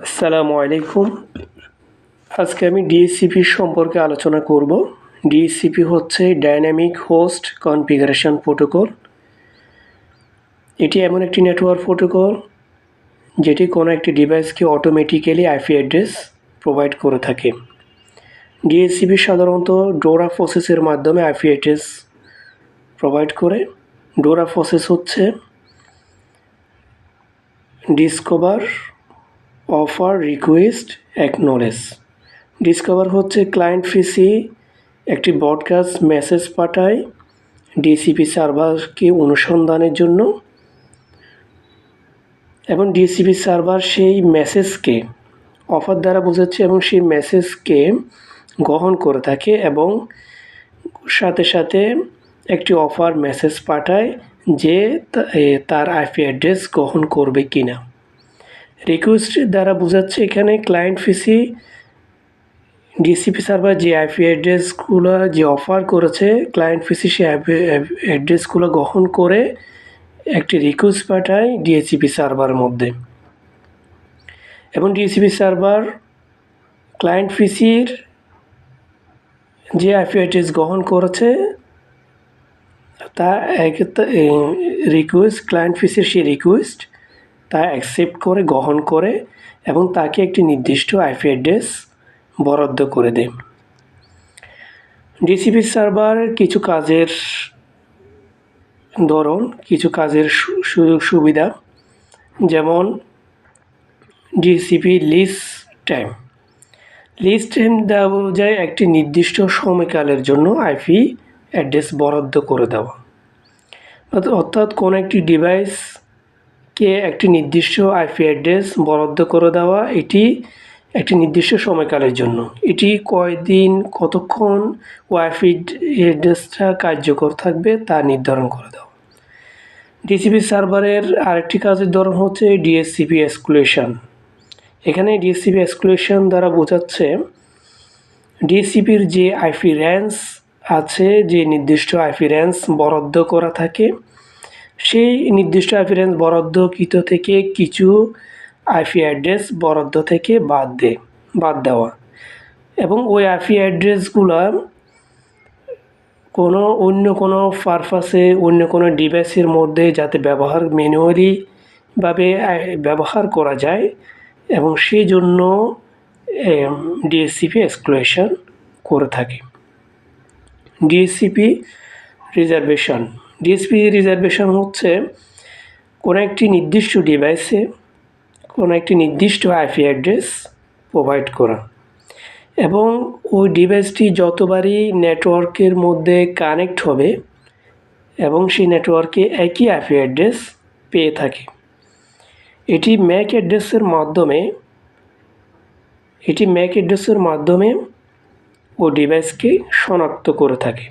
আসসালামু আলাইকুম। আজকে আমি ডিএসসিপি সম্পর্কে আলোচনা করব। ডিএসসিপি হচ্ছে ডাইনামিক হোস্ট কনফিগারেশন প্রোটোকল। এটি এমন একটি নেটওয়ার্ক প্রোটোকল যেটি কোনো একটি ডিভাইসকে অটোমেটিক্যালি আইপি অ্যাড্রেস প্রোভাইড করে থাকে। ডিএসসিপি সাধারণত ডোরা প্রসেসের মাধ্যমে আইপি অ্যাড্রেস প্রোভাইড করে। ডোরা প্রসেস হচ্ছে discover, offer, request, acknowledge. Discover হচ্ছে ক্লায়েন্ট পিসি একটি ব্রডকাস্ট মেসেজ পাঠায় ডিসিপি সার্ভারকে অনুসন্ধানের জন্য, এবং ডিসিপি সার্ভার সেই মেসেজকে অফার দ্বারা বোঝাচ্ছে এবং সেই মেসেজকে গ্রহণ করে থাকে এবং সাথে সাথে একটি অফার মেসেজ পাঠায় যে তার আইপি অ্যাড্রেস গ্রহণ করবে কিনা। রিকোয়েস্ট দ্বারা বোঝাচ্ছে এখানে ক্লায়েন্ট পিসি ডিসিপি সার্ভার যে আইপি অ্যাড্রেসগুলো যে অফার করেছে, ক্লায়েন্ট পিসি সেই অ্যাড্রেসগুলো গ্রহণ করে একটি রিকোয়েস্ট পাঠায় ডিএসসিপি সার্ভারের মধ্যে, এবং ডিএসসিপি সার্ভার ক্লায়েন্ট পিসির যে আইপি অ্যাড্রেস গ্রহণ করেছে তা রিকোয়েস্ট ক্লায়েন্ট পিসির সেই রিকোয়েস্ট তা অ্যাকসেপ্ট করে গ্রহণ করে এবং তাকে একটি নির্দিষ্ট আইপি অ্যাড্রেস বরাদ্দ করে দেয়। ডিসিপি সার্ভার কিছু কাজের ধরন, কিছু কাজের সুযোগ সুবিধা, যেমন DCP list time. List time দেওয়া যায় একটি নির্দিষ্ট সময়কালের জন্য আইপি অ্যাড্রেস বরাদ্দ করে দেওয়া, অর্থাৎ কোনো একটি ডিভাইসকে একটি নির্দিষ্ট আইপি অ্যাড্রেস বরাদ্দ করে দেওয়া, এটি একটি নির্দিষ্ট সময়কালের জন্য। এটি কয়দিন কতক্ষণ আইপি অ্যাড্রেসটা কার্যকর থাকবে তা নির্ধারণ করে দেওয়া। ডিসিপি সার্ভারের আরেকটি কাজের ধরন হচ্ছে ডিএসসিপি এসকুলেশন। এখানে ডিএসসিপি এসকুলেশন দ্বারা বোঝাচ্ছে ডিএসসিপির যে আইপি রেঞ্জ আছে, যে নির্দিষ্ট আইপি রেঞ্জ বরাদ্দ করা থাকে, সেই নির্দিষ্ট আইপি রেঞ্জ বরাদ্দকৃত থেকে কিছু আইপি অ্যাড্রেস বরাদ্দ থেকে বাদ দেওয়া, এবং ওই আইপি অ্যাড্রেসগুলো অন্য কোনো পারপাসে অন্য কোনো ডিভাইসের মধ্যে যাতে ম্যানুয়ালিভাবে ব্যবহার করা যায়, এবং সেই জন্য ডিএসসিপি এসকুলেশন করে থাকে। DSCP reservation. ডিএসসিপি রিজার্ভেশন হচ্ছে কোনো একটি নির্দিষ্ট ডিভাইসে কোনো একটি নির্দিষ্ট আইপি অ্যাড্রেস প্রোভাইড করা, এবং ওই ডিভাইসটি যতবারই নেটওয়ার্কের মধ্যে কানেক্ট হবে এবং সেই নেটওয়ার্কে একই আইপি অ্যাড্রেস পেয়ে থাকে, এটি ম্যাক অ্যাড্রেসের মাধ্যমে ও ডিভাইসকে শনাক্ত করে থাকে।